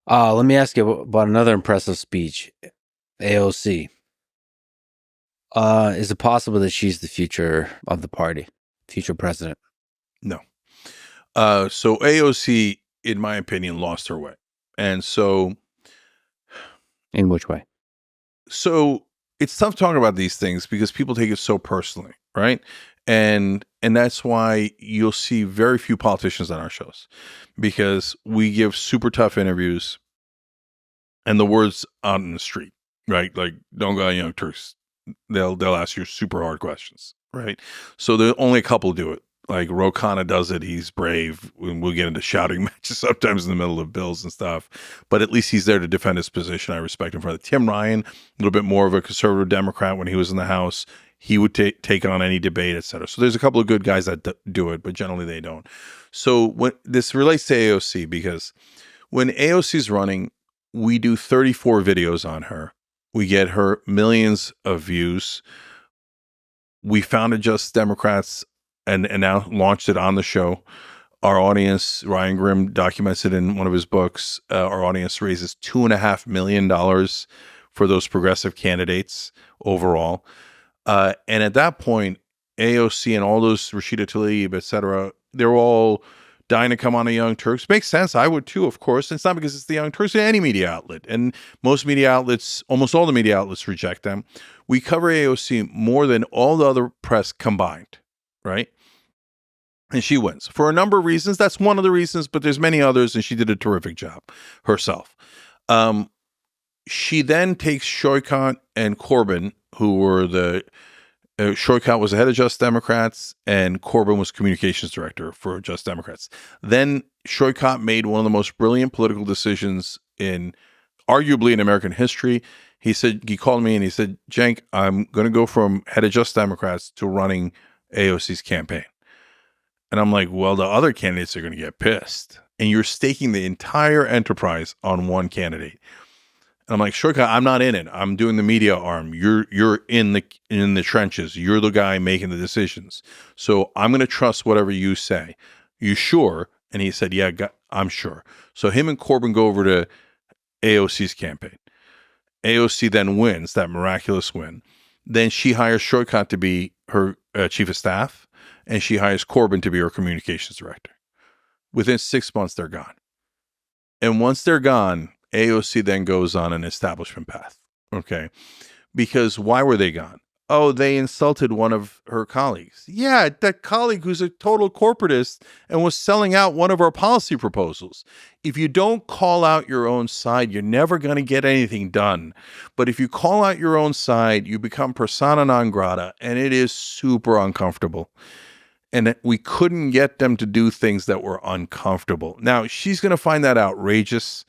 Let me ask you about another impressive speech. AOC. Is it possible that she's the future of the party, future president? No. So AOC, in my opinion, lost her way. And so In which way? It's tough talking about these things because people take it so personally, right? And that's why you'll see very few politicians on our shows, because we give super tough interviews and the words out in the street, right? Like, don't go on Young Turks. They'll ask you super hard questions, right? So there only a couple do it. Like Rokana does it. He's brave. We'll get into shouting matches sometimes in the middle of bills and stuff, but at least he's there to defend his position. I respect him for that. Tim Ryan, a little bit more of a conservative Democrat when he was in the House. He would take on any debate, et cetera. So there's a couple of good guys that do it, but generally they don't. So when this relates to AOC, because when AOC's running, we do 34 videos on her. We get her millions of views. We founded Just Democrats and now launched it on the show. Our audience, Ryan Grimm documents it in one of his books. Our audience raises $2.5 million for those progressive candidates overall. And at that point, AOC and all those Rashida Tlaib, et cetera, they're all dying to come on a Young Turks. Makes sense. I would too, of course. It's not because it's the Young Turks, any media outlet. And most media outlets, almost all the media outlets reject them. We cover AOC more than all the other press combined, right? And she wins for a number of reasons. That's one of the reasons, but there's many others, and she did a terrific job herself. She then takes Shoykant and Corbyn, who were Shoykant was the head of Just Democrats, and Corbyn was communications director for Just Democrats. Then Shoykant made one of the most brilliant political decisions arguably in American history. He called me and he said, Cenk, I'm going to go from head of Just Democrats to running AOC's campaign. And I'm like, well, the other candidates are going to get pissed. And you're staking the entire enterprise on one candidate. And I'm like, Shoykant, I'm not in it. I'm doing the media arm. You're in the trenches. You're the guy making the decisions. So I'm going to trust whatever you say. You sure? And he said, yeah, I'm sure. So him and Corbyn go over to AOC's campaign. AOC then wins that miraculous win. Then she hires Shoykant to be her chief of staff, and she hires Corbyn to be her communications director. Within 6 months, they're gone. And once they're gone, AOC then goes on an establishment path, okay? Because why were they gone? Oh, they insulted one of her colleagues. Yeah, that colleague who's a total corporatist and was selling out one of our policy proposals. If you don't call out your own side, you're never going to get anything done. But if you call out your own side, you become persona non grata, and it is super uncomfortable. And we couldn't get them to do things that were uncomfortable. Now, she's going to find that outrageous,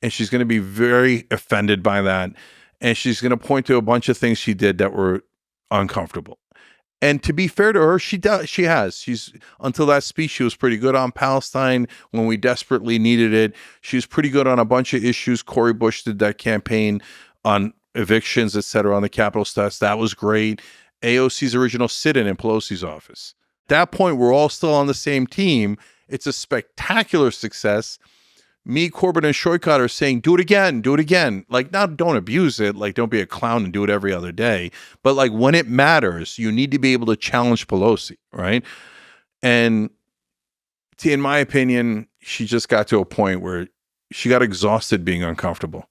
and she's going to be very offended by that. And she's going to point to a bunch of things she did that were uncomfortable. And to be fair to her, she's until that speech, she was pretty good on Palestine when we desperately needed it. She was pretty good on a bunch of issues. Cori Bush did that campaign on evictions, et cetera, on the Capitol steps. That was great. AOC's original sit-in Pelosi's office. At that point, we're all still on the same team. It's a spectacular success. Me, Corbyn, and Shoykant are saying, do it again. Like, not don't abuse it. Like, don't be a clown and do it every other day. But like, when it matters, you need to be able to challenge Pelosi, right? And in my opinion, she just got to a point where she got exhausted being uncomfortable.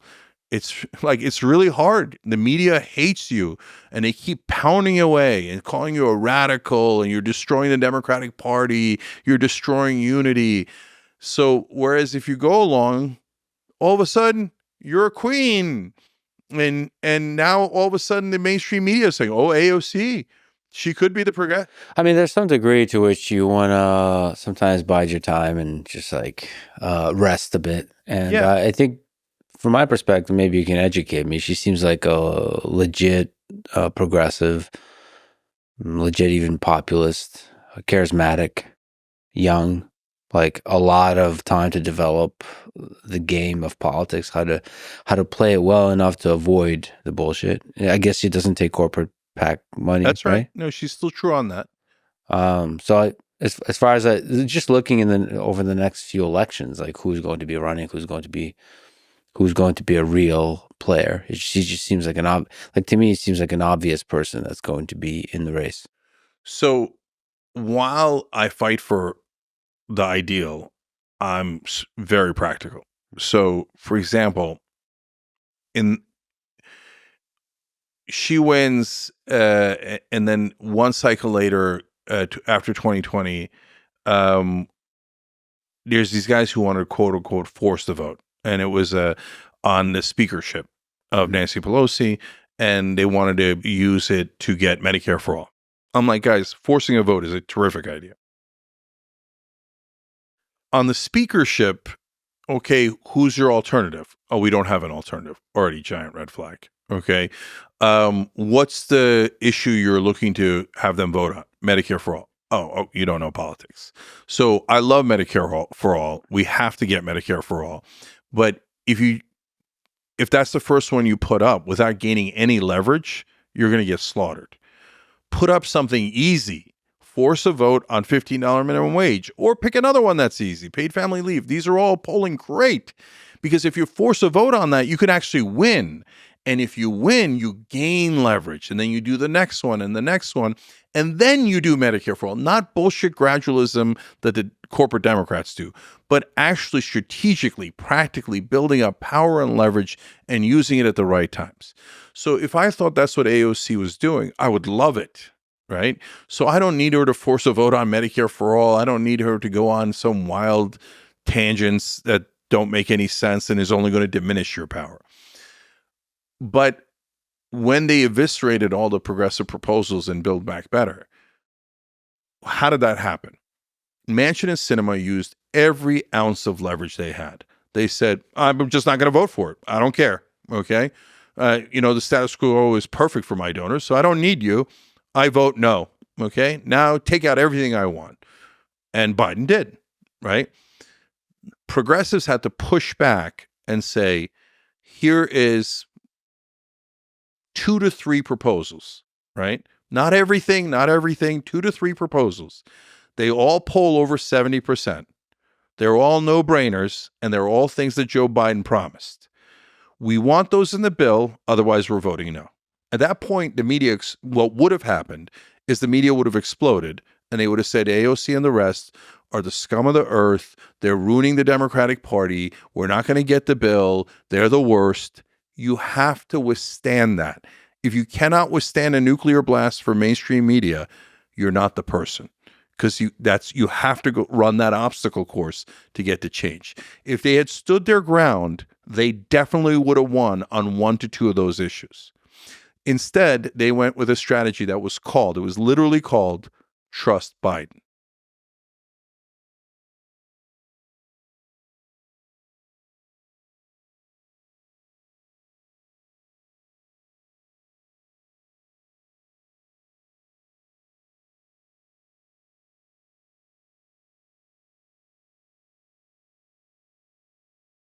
It's really hard. The media hates you, and they keep pounding away and calling you a radical, and you're destroying the Democratic Party. You're destroying unity. So whereas if you go along, all of a sudden you're a queen, and now all of a sudden the mainstream media is saying, "Oh, AOC, she could be the progressive." I mean, there's some degree to which you want to sometimes bide your time and just like rest a bit. And Yeah. I think, from my perspective, maybe you can educate me. She seems like a legit progressive, legit even populist, charismatic, young. Like a lot of time to develop the game of politics, how to play it well enough to avoid the bullshit. I guess she doesn't take corporate PAC money. That's right. No, she's still true on that. So as far as just looking over the next few elections, like who's going to be running, who's going to be who's going to be a real player. She just seems like to me, it seems like an obvious person that's going to be in the race. So while I fight for the ideal, I'm very practical. So, for example, she wins, and then one cycle later, after 2020, there's these guys who wanted to quote unquote force the vote, and it was on the speakership of Nancy Pelosi, and they wanted to use it to get Medicare for all. I'm like, guys, forcing a vote is a terrific idea. On the speakership, okay, who's your alternative? Oh, we don't have an alternative. Already giant red flag. Okay. What's the issue you're looking to have them vote on? Medicare for all. Oh, you don't know politics. So I love Medicare for all. We have to get Medicare for all. But if that's the first one you put up without gaining any leverage, you're going to get slaughtered. Put up something easy. Force a vote on $15 minimum wage, or pick another one that's easy. Paid family leave. These are all polling great, because if you force a vote on that, you can actually win. And if you win, you gain leverage. And then you do the next one and the next one. And then you do Medicare for all. Not bullshit gradualism that the corporate Democrats do, but actually strategically, practically building up power and leverage and using it at the right times. So if I thought that's what AOC was doing, I would love it. Right. So I don't need her to force a vote on Medicare for all. I don't need her to go on some wild tangents that don't make any sense and is only going to diminish your power. But when they eviscerated all the progressive proposals in Build Back Better, how did that happen? Manchin and Sinema used every ounce of leverage they had. They said, I'm just not going to vote for it. I don't care. Okay. The status quo is perfect for my donors, so I don't need you. I vote no. Okay. Now take out everything I want. And Biden did, right? Progressives had to push back and say, here is 2 to 3 proposals, right? Not everything, 2 to 3 proposals. They all poll over 70%. They're all no-brainers, and they're all things that Joe Biden promised. We want those in the bill, otherwise we're voting no. At that point, the media, what would have happened is the media would have exploded, and they would have said AOC and the rest are the scum of the earth. They're ruining the Democratic Party. We're not going to get the bill. They're the worst. You have to withstand that. If you cannot withstand a nuclear blast from mainstream media, you're not the person, because you have to go run that obstacle course to get to change. If they had stood their ground, they definitely would have won on 1 to 2 of those issues. Instead, they went with a strategy that was literally called Trust Biden.